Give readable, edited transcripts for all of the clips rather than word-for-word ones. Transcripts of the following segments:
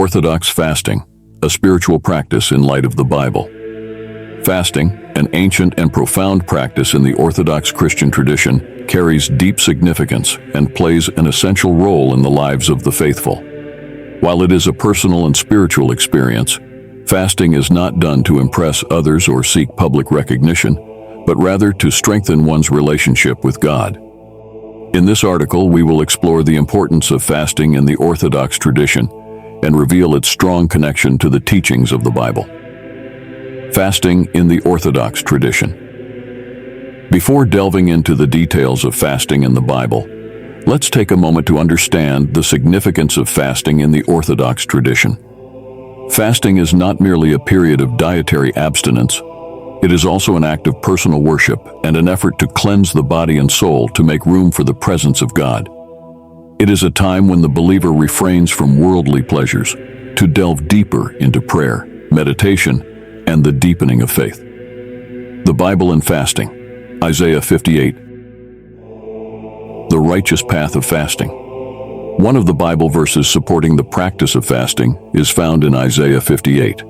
Orthodox fasting, a spiritual practice in light of the Bible. Fasting, an ancient and profound practice in the Orthodox Christian tradition, carries deep significance and plays an essential role in the lives of the faithful. While it is a personal and spiritual experience, fasting is not done to impress others or seek public recognition, but rather to strengthen one's relationship with God. In this article, we will explore the importance of fasting in the Orthodox tradition and reveal its strong connection to the teachings of the Bible. Fasting in the Orthodox tradition. Before delving into the details of fasting in the Bible, let's take a moment to understand the significance of fasting in the Orthodox tradition. Fasting is not merely a period of dietary abstinence. It is also an act of personal worship and an effort to cleanse the body and soul to make room for the presence of God. It is a time when the believer refrains from worldly pleasures to delve deeper into prayer, meditation, and the deepening of faith. The Bible and fasting. Isaiah 58. The righteous path of fasting. One of the Bible verses supporting the practice of fasting is found in Isaiah 58.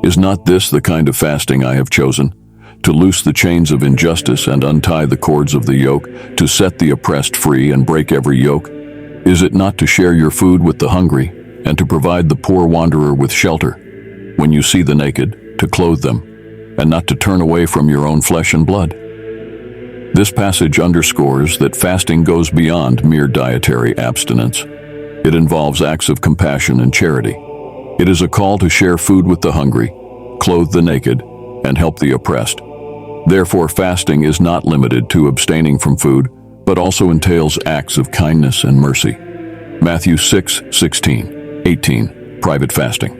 Is not this the kind of fasting I have chosen? To loose the chains of injustice and untie the cords of the yoke, to set the oppressed free and break every yoke? Is it not to share your food with the hungry, and to provide the poor wanderer with shelter? When you see the naked, to clothe them, and not to turn away from your own flesh and blood? This passage underscores that fasting goes beyond mere dietary abstinence. It involves acts of compassion and charity. It is a call to share food with the hungry, clothe the naked, and help the oppressed. Therefore, fasting is not limited to abstaining from food, but also entails acts of kindness and mercy. Matthew 6:16-18, private fasting.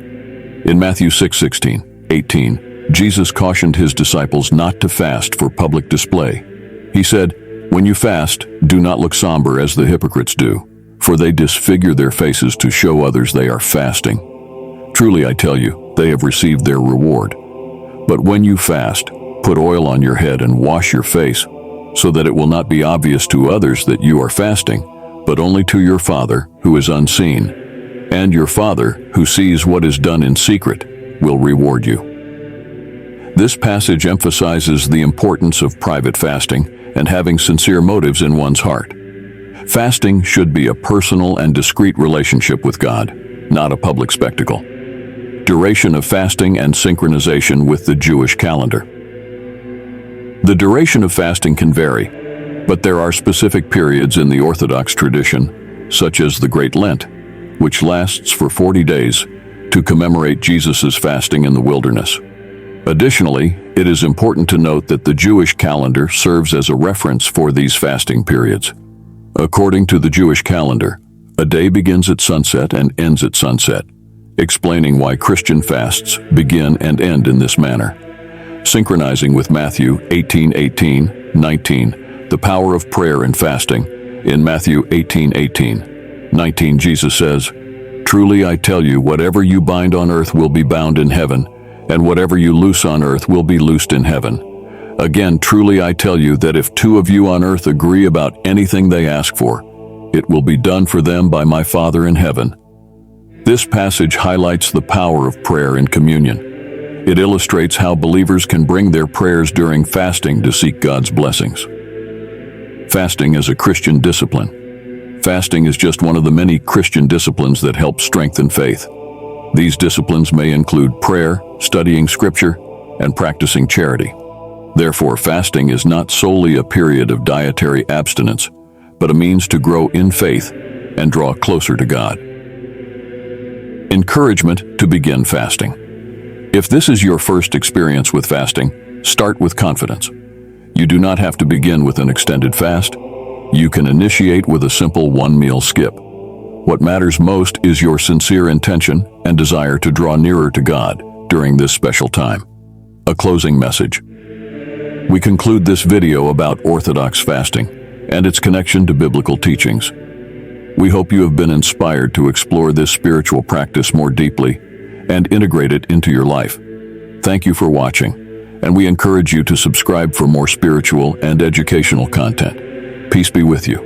In Matthew 6:16-18, Jesus cautioned his disciples not to fast for public display. He said, "When you fast, do not look somber as the hypocrites do, for they disfigure their faces to show others they are fasting. Truly I tell you, they have received their reward. But when you fast, put oil on your head and wash your face, so that it will not be obvious to others that you are fasting, but only to your Father who is unseen. And your Father, who sees what is done in secret, will reward you." This passage emphasizes the importance of private fasting and having sincere motives in one's heart. Fasting should be a personal and discreet relationship with God, not a public spectacle. Duration of fasting and synchronization with the Jewish calendar. The duration of fasting can vary, but there are specific periods in the Orthodox tradition, such as the Great Lent, which lasts for 40 days, to commemorate Jesus' fasting in the wilderness. Additionally, it is important to note that the Jewish calendar serves as a reference for these fasting periods. According to the Jewish calendar, a day begins at sunset and ends at sunset, explaining why Christian fasts begin and end in this manner. Synchronizing with Matthew 18:18-19, the power of prayer and fasting. In Matthew 18:18-19, Jesus says, "Truly I tell you, whatever you bind on earth will be bound in heaven, and whatever you loose on earth will be loosed in heaven. Again, truly I tell you that if two of you on earth agree about anything they ask for, it will be done for them by my Father in heaven." This passage highlights the power of prayer and communion. It illustrates how believers can bring their prayers during fasting to seek God's blessings. Fasting as a Christian discipline. Fasting is just one of the many Christian disciplines that help strengthen faith. These disciplines may include prayer, studying scripture, and practicing charity. Therefore, fasting is not solely a period of dietary abstinence, but a means to grow in faith and draw closer to God. Encouragement to begin fasting. If this is your first experience with fasting, start with confidence. You do not have to begin with an extended fast. You can initiate with a simple one-meal skip. What matters most is your sincere intention and desire to draw nearer to God during this special time. A closing message. We conclude this video about Orthodox fasting and its connection to biblical teachings. We hope you have been inspired to explore this spiritual practice more deeply and integrate it into your life. Thank you for watching, and we encourage you to subscribe for more spiritual and educational content. Peace be with you.